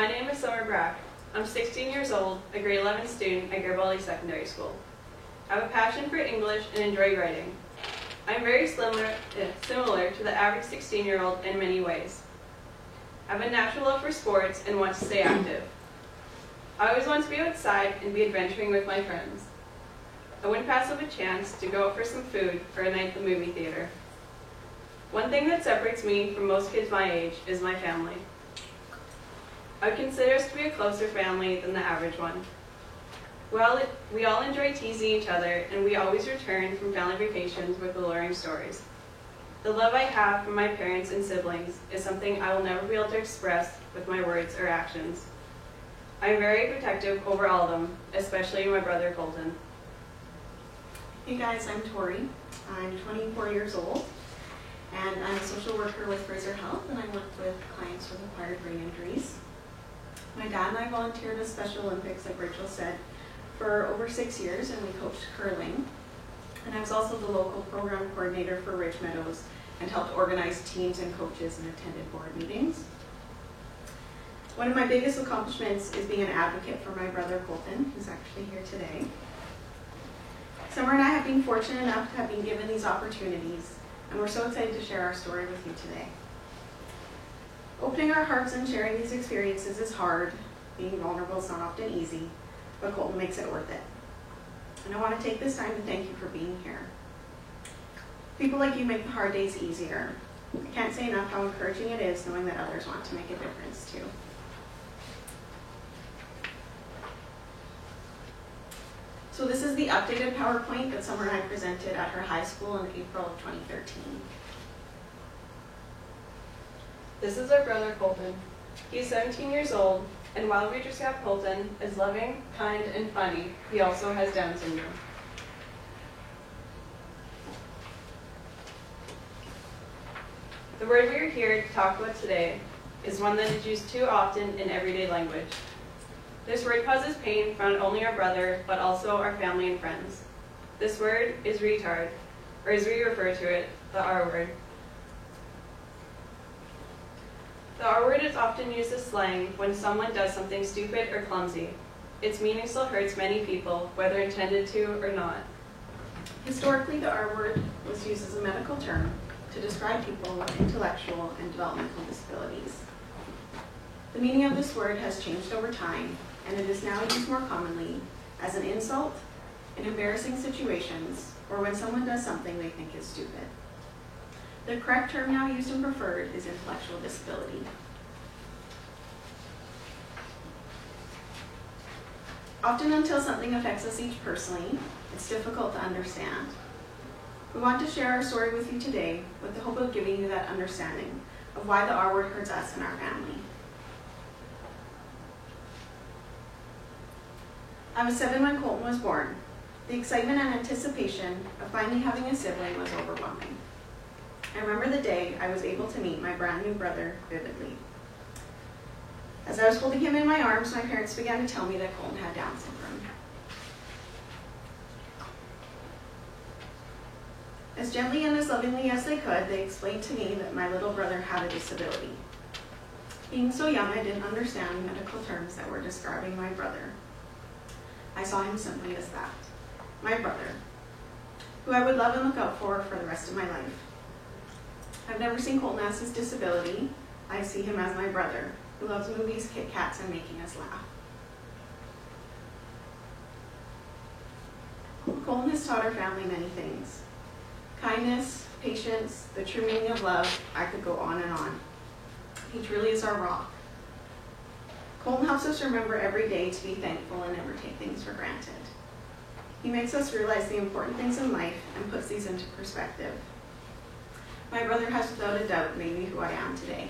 My name is Summer Brack. I'm 16 years old, a grade 11 student at Garibaldi Secondary School. I have a passion for English and enjoy writing. I'm very similar to the average 16-year-old in many ways. I have a natural love for sports and want to stay active. I always want to be outside and be adventuring with my friends. I wouldn't pass up a chance to go out for some food or a night at the movie theater. One thing that separates me from most kids my age is my family. I would consider us to be a closer family than the average one. We all enjoy teasing each other, and we always return from family vacations with alluring stories. The love I have for my parents and siblings is something I will never be able to express with my words or actions. I am very protective over all of them, especially my brother Colton. Hey guys, I'm Tori. I'm 24 years old, and I'm a social worker with Fraser Health, and I work with clients with acquired brain injuries. My dad and I volunteered with Special Olympics, like Rachel said, for over 6 years, and we coached curling. And I was also the local program coordinator for Ridge Meadows and helped organize teams and coaches and attended board meetings. One of my biggest accomplishments is being an advocate for my brother Colton, who's actually here today. Summer and I have been fortunate enough to have been given these opportunities, and we're so excited to share our story with you today. Opening our hearts and sharing these experiences is hard. Being vulnerable is not often easy, but Colton makes it worth it. And I want to take this time to thank you for being here. People like you make the hard days easier. I can't say enough how encouraging it is knowing that others want to make a difference too. So this is the updated PowerPoint that Summer and I presented at her high school in April of 2013. This is our brother Colton. He's 17 years old, and while we just have Colton is loving, kind, and funny, he also has Down syndrome. The word we are here to talk about today is one that is used too often in everyday language. This word causes pain for not only our brother, but also our family and friends. This word is retard, or as we refer to it, the R word. The R word is often used as slang when someone does something stupid or clumsy. Its meaning still hurts many people, whether intended to or not. Historically, the R word was used as a medical term to describe people with intellectual and developmental disabilities. The meaning of this word has changed over time, and it is now used more commonly as an insult in embarrassing situations or when someone does something they think is stupid. The correct term now used and preferred is intellectual disability. Often until something affects us each personally, it's difficult to understand. We want to share our story with you today with the hope of giving you that understanding of why the R word hurts us and our family. I was 7 when Colton was born. The excitement and anticipation of finally having a sibling was overwhelming. I remember the day I was able to meet my brand new brother vividly. As I was holding him in my arms, my parents began to tell me that Colton had Down syndrome. As gently and as lovingly as they could, they explained to me that my little brother had a disability. Being so young, I didn't understand medical terms that were describing my brother. I saw him simply as that, my brother, who I would love and look out for the rest of my life. I've never seen Colton as his disability. I see him as my brother, who loves movies, Kit Kats, and making us laugh. Colton has taught our family many things. Kindness, patience, the true meaning of love, I could go on and on. He truly is our rock. Colton helps us remember every day to be thankful and never take things for granted. He makes us realize the important things in life and puts these into perspective. My brother has without a doubt made me who I am today.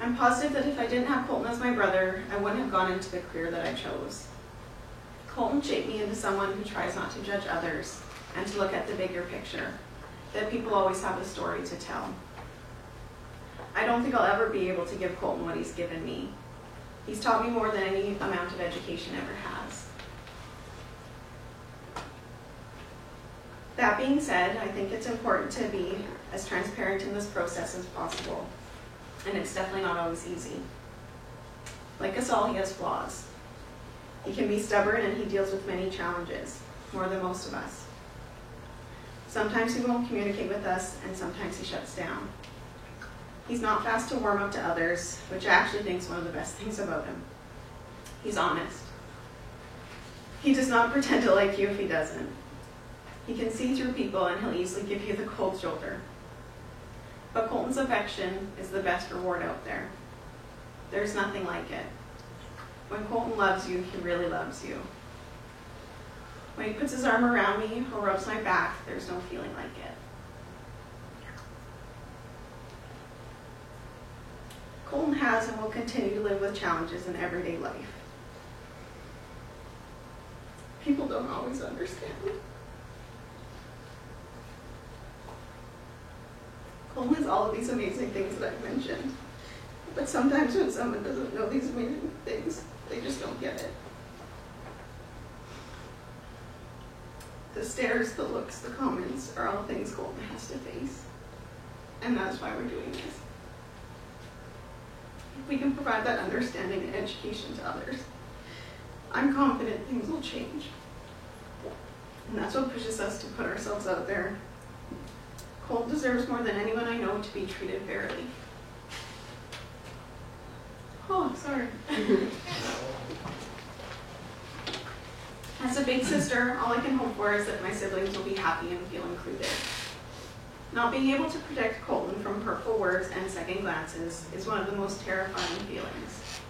I'm positive that if I didn't have Colton as my brother, I wouldn't have gone into the career that I chose. Colton shaped me into someone who tries not to judge others and to look at the bigger picture, that people always have a story to tell. I don't think I'll ever be able to give Colton what he's given me. He's taught me more than any amount of education ever has. That being said, I think it's important to be as transparent in this process as possible. and it's definitely not always easy. Like us all, he has flaws. He can be stubborn and he deals with many challenges, more than most of us. Sometimes he won't communicate with us, and sometimes he shuts down. He's not fast to warm up to others, which I actually think is one of the best things about him. He's honest. He does not pretend to like you if he doesn't. He can see through people and he'll easily give you the cold shoulder. But Colton's affection is the best reward out there. There's nothing like it. When Colton loves you, he really loves you. When he puts his arm around me or rubs my back, there's no feeling like it. Colton has and will continue to live with challenges in everyday life. People don't always understand. Colton has all of these amazing things that I've mentioned. But sometimes when someone doesn't know these amazing things, they just don't get it. The stares, the looks, the comments are all things Colton has to face. And that's why we're doing this. If we can provide that understanding and education to others, I'm confident things will change. And that's what pushes us to put ourselves out there. Colton deserves more than anyone I know to be treated fairly. Oh, sorry. As a big sister, all I can hope for is that my siblings will be happy and feel included. Not being able to protect Colton from hurtful words and second glances is one of the most terrifying feelings.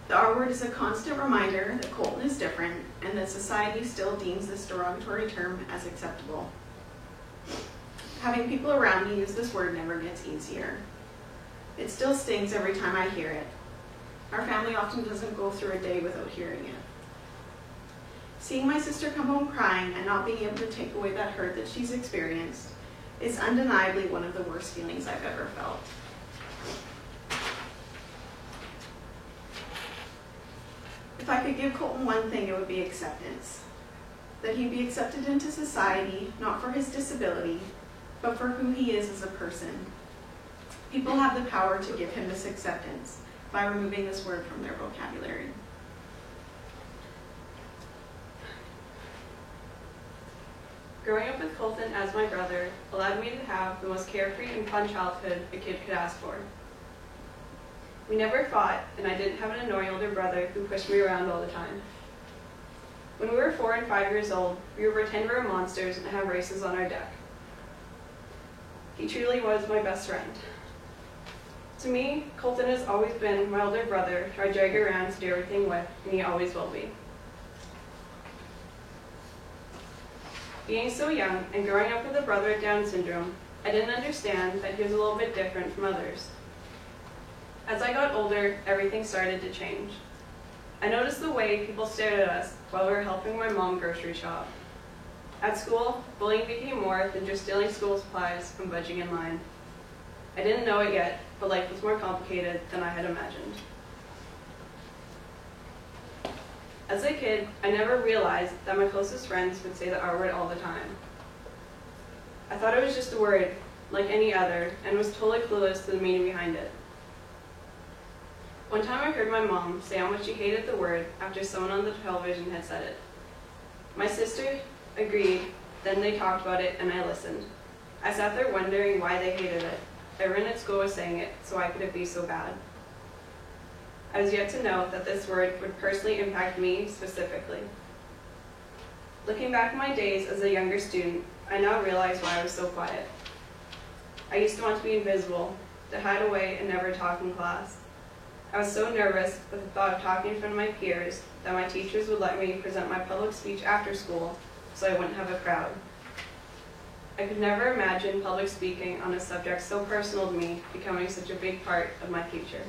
The R word is a constant reminder that Colton is different and that society still deems this derogatory term as acceptable. Having people around me use this word never gets easier. It still stings every time I hear it. Our family often doesn't go through a day without hearing it. Seeing my sister come home crying and not being able to take away that hurt that she's experienced is undeniably one of the worst feelings I've ever felt. If I could give Colton one thing, it would be acceptance. That he'd be accepted into society, not for his disability, but for who he is as a person. People have the power to give him this acceptance by removing this word from their vocabulary. Growing up with Colton as my brother allowed me to have the most carefree and fun childhood a kid could ask for. We never fought, and I didn't have an annoying older brother who pushed me around all the time. When we were 4 and 5 years old, we would pretend we were monsters and have races on our deck. He truly was my best friend. To me, Colton has always been my older brother who I drag around to do everything with, and he always will be. Being so young and growing up with a brother with Down syndrome, I didn't understand that he was a little bit different from others. As I got older, everything started to change. I noticed the way people stared at us while we were helping my mom grocery shop. At school, bullying became more than just stealing school supplies and budging in line. I didn't know it yet, but life was more complicated than I had imagined. As a kid, I never realized that my closest friends would say the R word all the time. I thought it was just a word, like any other, and was totally clueless to the meaning behind it. One time I heard my mom say how much she hated the word after someone on the television had said it. My sister agreed, then they talked about it, and I listened. I sat there wondering why they hated it. Everyone at school was saying it, so why could it be so bad? I was yet to know that this word would personally impact me specifically. Looking back at my days as a younger student, I now realize why I was so quiet. I used to want to be invisible, to hide away and never talk in class. I was so nervous with the thought of talking in front of my peers that my teachers would let me present my public speech after school so I wouldn't have a crowd. I could never imagine public speaking on a subject so personal to me becoming such a big part of my future.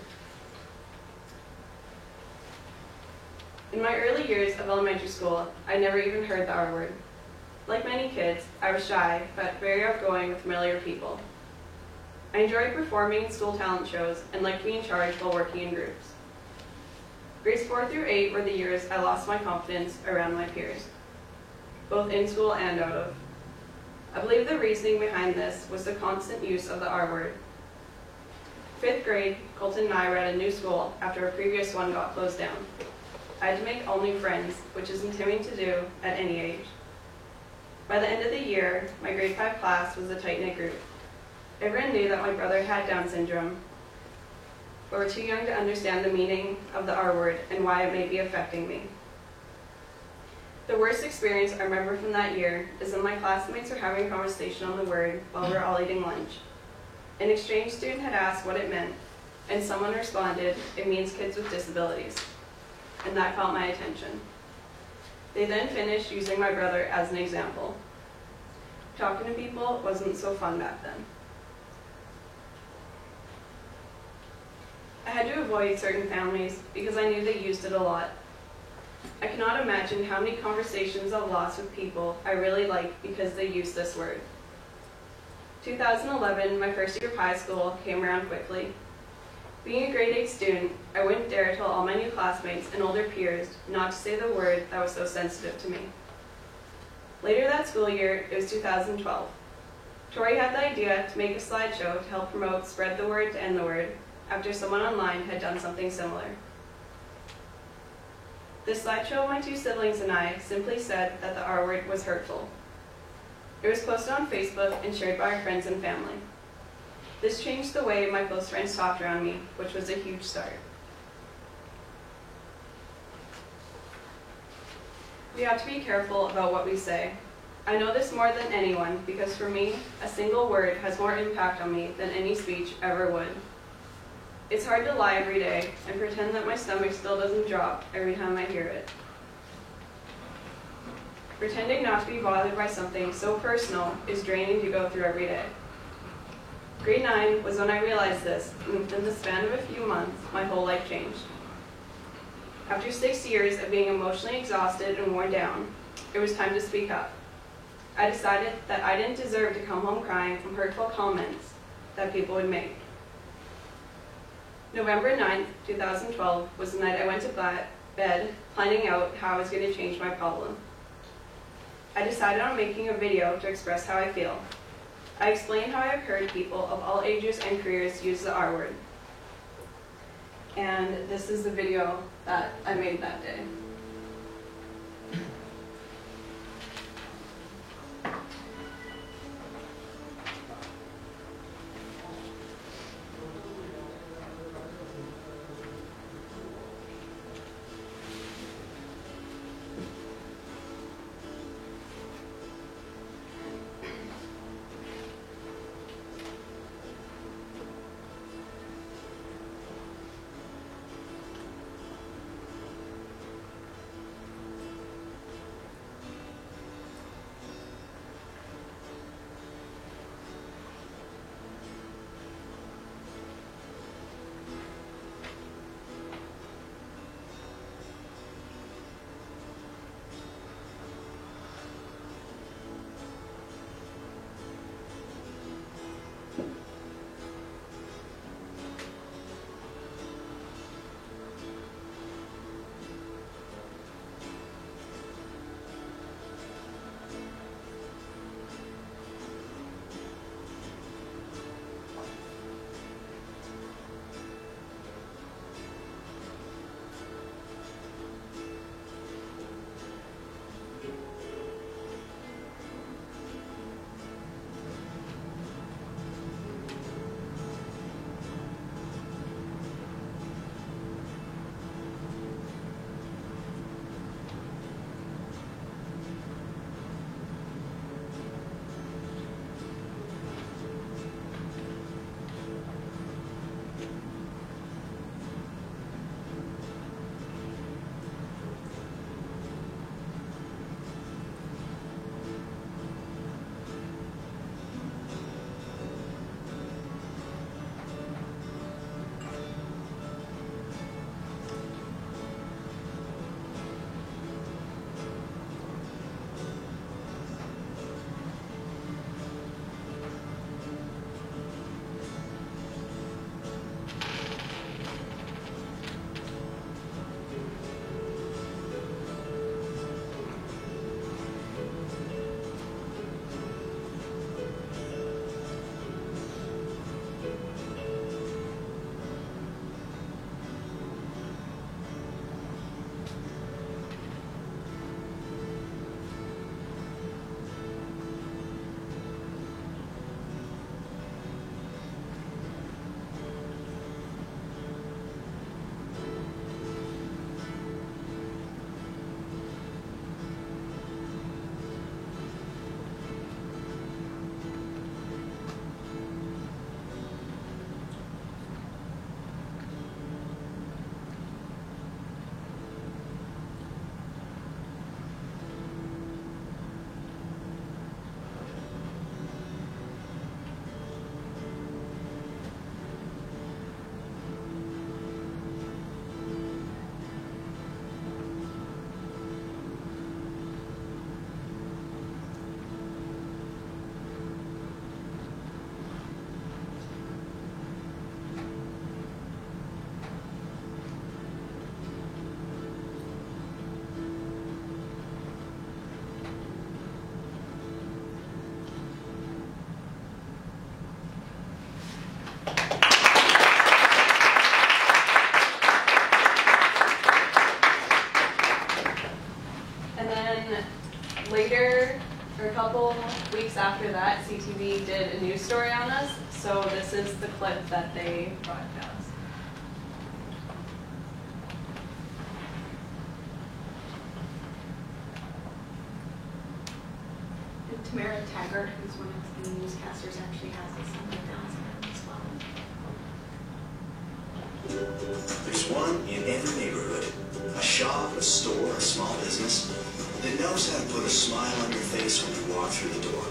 In my early years of elementary school, I never even heard the R word. Like many kids, I was shy, but very outgoing with familiar people. I enjoyed performing in school talent shows and liked being in charge while working in groups. Grades 4 through 8 were the years I lost my confidence around my peers, both in school and out of. I believe the reasoning behind this was the constant use of the R word. Fifth grade, Colton and I were at a new school after a previous one got closed down. I had to make all new friends, which is intimidating to do at any age. By the end of the year, my grade 5 class was a tight-knit group. Everyone knew that my brother had Down syndrome, but were too young to understand the meaning of the R word and why it may be affecting me. The worst experience I remember from that year is when my classmates were having a conversation on the word while we were all eating lunch. An exchange student had asked what it meant, and someone responded, "It means kids with disabilities," and that caught my attention. They then finished using my brother as an example. Talking to people wasn't so fun back then. I had to avoid certain families because I knew they used it a lot. I cannot imagine how many conversations I've lost with people I really like because they used this word. 2011, my first year of high school, came around quickly. Being a grade 8 student, I wouldn't dare tell all my new classmates and older peers not to say the word that was so sensitive to me. Later that school year, it was 2012. Tori had the idea to make a slideshow to help promote Spread the Word to End the Word after someone online had done something similar. The slideshow of my two siblings and I simply said that the R word was hurtful. It was posted on Facebook and shared by our friends and family. This changed the way my close friends talked around me, which was a huge start. We have to be careful about what we say. I know this more than anyone because for me, a single word has more impact on me than any speech ever would. It's hard to lie every day and pretend that my stomach still doesn't drop every time I hear it. Pretending not to be bothered by something so personal is draining to go through every day. Grade 9 was when I realized this, and within the span of a few months, my whole life changed. After 6 years of being emotionally exhausted and worn down, it was time to speak up. I decided that I didn't deserve to come home crying from hurtful comments that people would make. November 9th, 2012 was the night I went to bed planning out how I was going to change my problem. I decided on making a video to express how I feel. I explained how I have heard people of all ages and careers use the R word. And this is the video that I made that day. after that, CTV did a news story on us, so this is the clip that they broadcast. And Tamara Taggart, who's one of the newscasters, actually has this on the announcement as well. There's one in every neighborhood. A shop, a store, a small business that knows how to put a smile on your face when you walk through the door.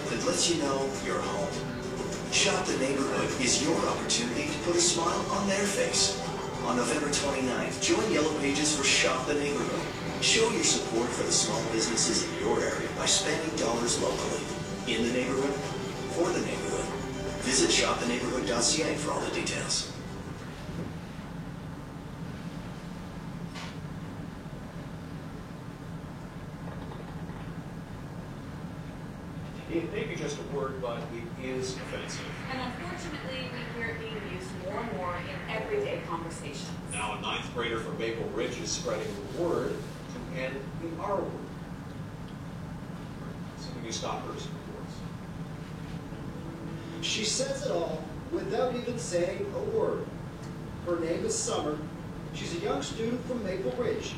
That lets you know you're home. Shop the Neighborhood is your opportunity to put a smile on their face. On November 29th, join Yellow Pages for Shop the Neighborhood. Show your support for the small businesses in your area by spending dollars locally. In the neighborhood, for the neighborhood. Visit shoptheneighborhood.ca for all the details. It may be just a word, but it is offensive. And unfortunately, we hear it being used more and more in everyday conversations. Now a ninth grader from Maple Ridge is spreading the word to end the R word. Something you stop her supports. She says it all without even saying a word. Her name is Summer. She's a young student from Maple Ridge,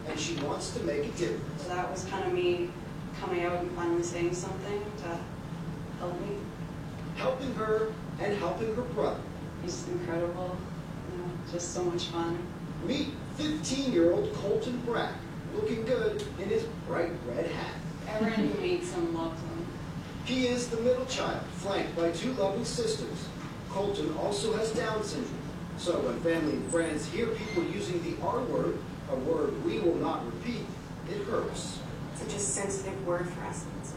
and she wants to make a difference. So that was kind of me coming out and finally saying something to help me. Helping her and helping her brother. He's incredible, just so much fun. Meet 15-year-old Colton Brack, looking good in his bright red hat. Everyone who meets him loves him. He is the middle child, flanked by two loving sisters. Colton also has Down syndrome, so when family and friends hear people using the R word, a word we will not repeat, it hurts. Such a sensitive word for us, and so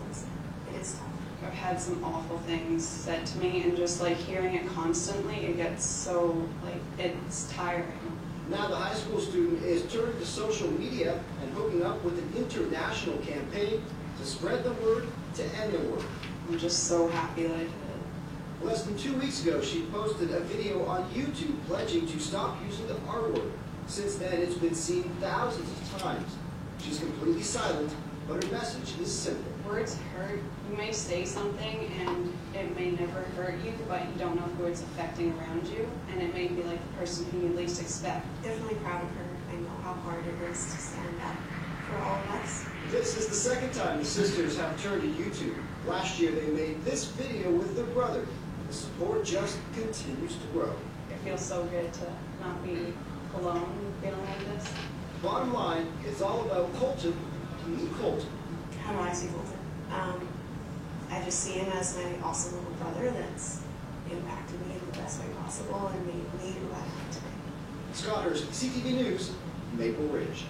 it is tough. I've had some awful things said to me, and just like hearing it constantly, it gets so, it's tiring. Now the high school student is turning to social media and hooking up with an international campaign to spread the word to end the word. I'm just so happy that I did it. Less than 2 weeks ago, she posted a video on YouTube pledging to stop using the R word. Since then, it's been seen thousands of times. She's completely silent, but her message is simple. Words hurt. You may say something and it may never hurt you, but you don't know who it's affecting around you, and it may be like the person who you least expect. Definitely proud of her. I know how hard it is to stand up for all of us. This is the second time the sisters have turned to YouTube. Last year, they made this video with their brother. The support just continues to grow. It feels so good to not be alone feeling like this. Bottom line, it's all about Colton. Meet Colton. How do I see Colton? I just see him as my awesome little brother that's impacted me in the best way possible and made me who I am today. Scott Hurst, CTV News, Maple Ridge.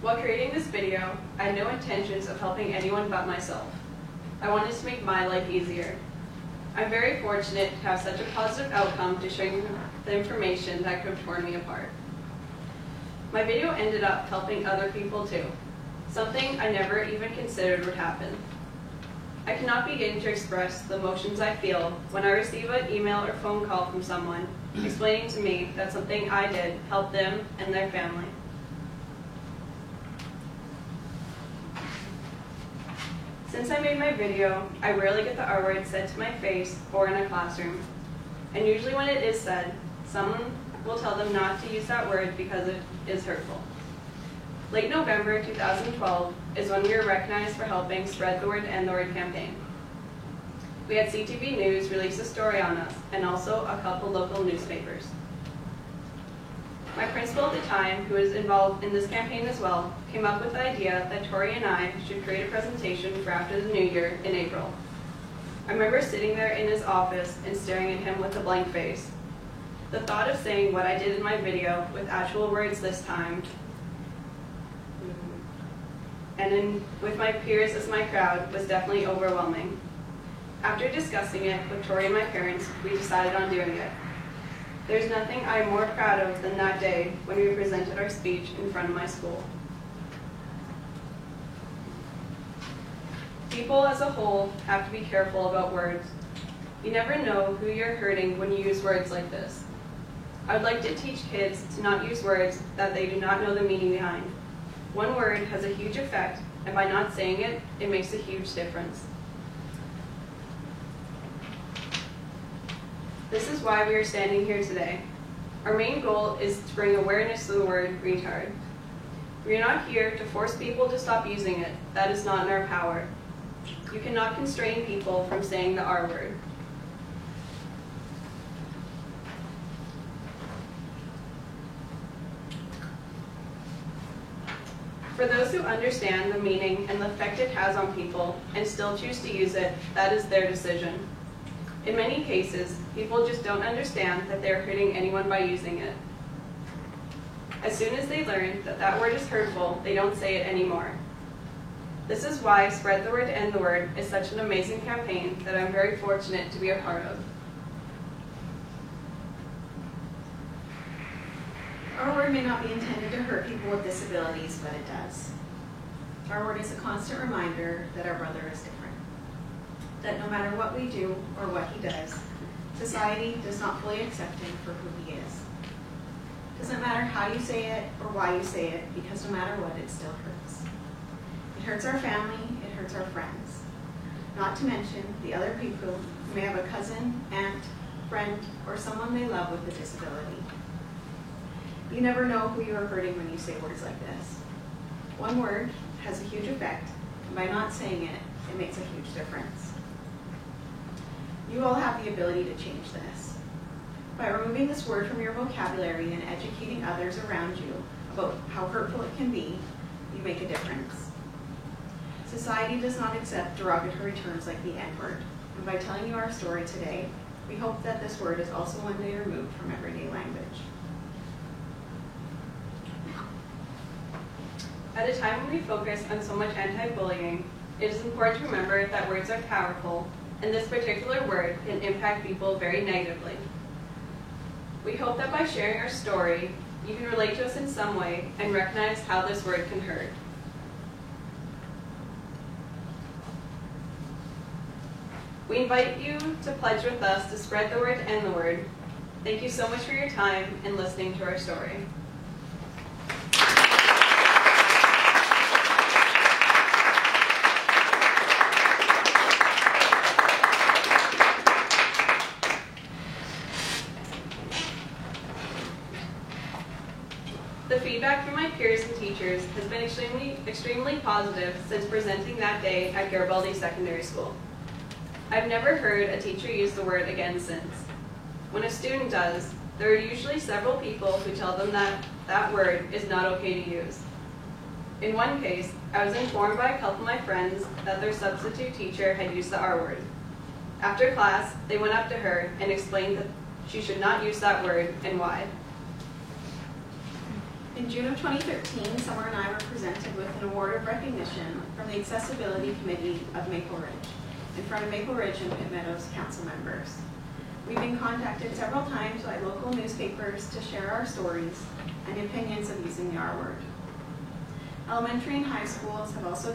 While creating this video, I had no intentions of helping anyone but myself. I wanted to make my life easier. I'm very fortunate to have such a positive outcome to showing you the information that could have torn me apart. My video ended up helping other people too, something I never even considered would happen. I cannot begin to express the emotions I feel when I receive an email or phone call from someone explaining to me that something I did helped them and their family. Since I made my video, I rarely get the R word said to my face or in a classroom. And usually when it is said, someone will tell them not to use that word because it is hurtful. Late November 2012 is when we were recognized for helping spread the word to end the word campaign. We had CTV News release a story on us, and also a couple local newspapers. My principal at the time, who was involved in this campaign as well, came up with the idea that Tori and I should create a presentation for after the new year in April. I remember sitting there in his office and staring at him with a blank face. The thought of saying what I did in my video with actual words this time, and with my peers as my crowd, was definitely overwhelming. After discussing it with Tori and my parents, we decided on doing it. There's nothing I'm more proud of than that day when we presented our speech in front of my school. People as a whole have to be careful about words. You never know who you're hurting when you use words like this. I would like to teach kids to not use words that they do not know the meaning behind. One word has a huge effect, and by not saying it, it makes a huge difference. This is why we are standing here today. Our main goal is to bring awareness to the word retard. We are not here to force people to stop using it. That is not in our power. You cannot constrain people from saying the R word. For those who understand the meaning and the effect it has on people and still choose to use it, that is their decision. In many cases, people just don't understand that they're hurting anyone by using it. As soon as they learn that that word is hurtful, they don't say it anymore. This is why Spread the Word to End the Word is such an amazing campaign that I'm very fortunate to be a part of. Our word may not be intended to hurt people with disabilities, but it does. Our word is a constant reminder that our brother is different. That no matter what we do or what he does, society does not fully accept him for who he is. It doesn't matter how you say it or why you say it, because no matter what, it still hurts. It hurts our family, it hurts our friends. Not to mention the other people who may have a cousin, aunt, friend, or someone they love with a disability. You never know who you are hurting when you say words like this. One word has a huge effect, and by not saying it, it makes a huge difference. You all have the ability to change this. By removing this word from your vocabulary and educating others around you about how hurtful it can be, you make a difference. Society does not accept derogatory terms like the N-word, and by telling you our story today, we hope that this word is also one day removed from everyday language. At a time when we focus on so much anti-bullying, it is important to remember that words are powerful, and this particular word can impact people very negatively. We hope that by sharing our story, you can relate to us in some way and recognize how this word can hurt. We invite you to pledge with us to spread the word to end the word. Thank you so much for your time and listening to our story. The feedback from my peers and teachers has been extremely positive since presenting that day at Garibaldi Secondary School. I've never heard a teacher use the word again since. When a student does, there are usually several people who tell them that that word is not okay to use. In one case, I was informed by a couple of my friends that their substitute teacher had used the R word. After class, they went up to her and explained that she should not use that word and why. In June of 2013, Summer and I were presented with an award of recognition from the Accessibility Committee of Maple Ridge in front of Maple Ridge and Pitt Meadows council members. We've been contacted several times by local newspapers to share our stories and opinions of using the R word. Elementary and high schools have also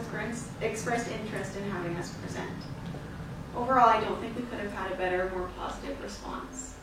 expressed interest in having us present. Overall, I don't think we could have had a better, more positive response.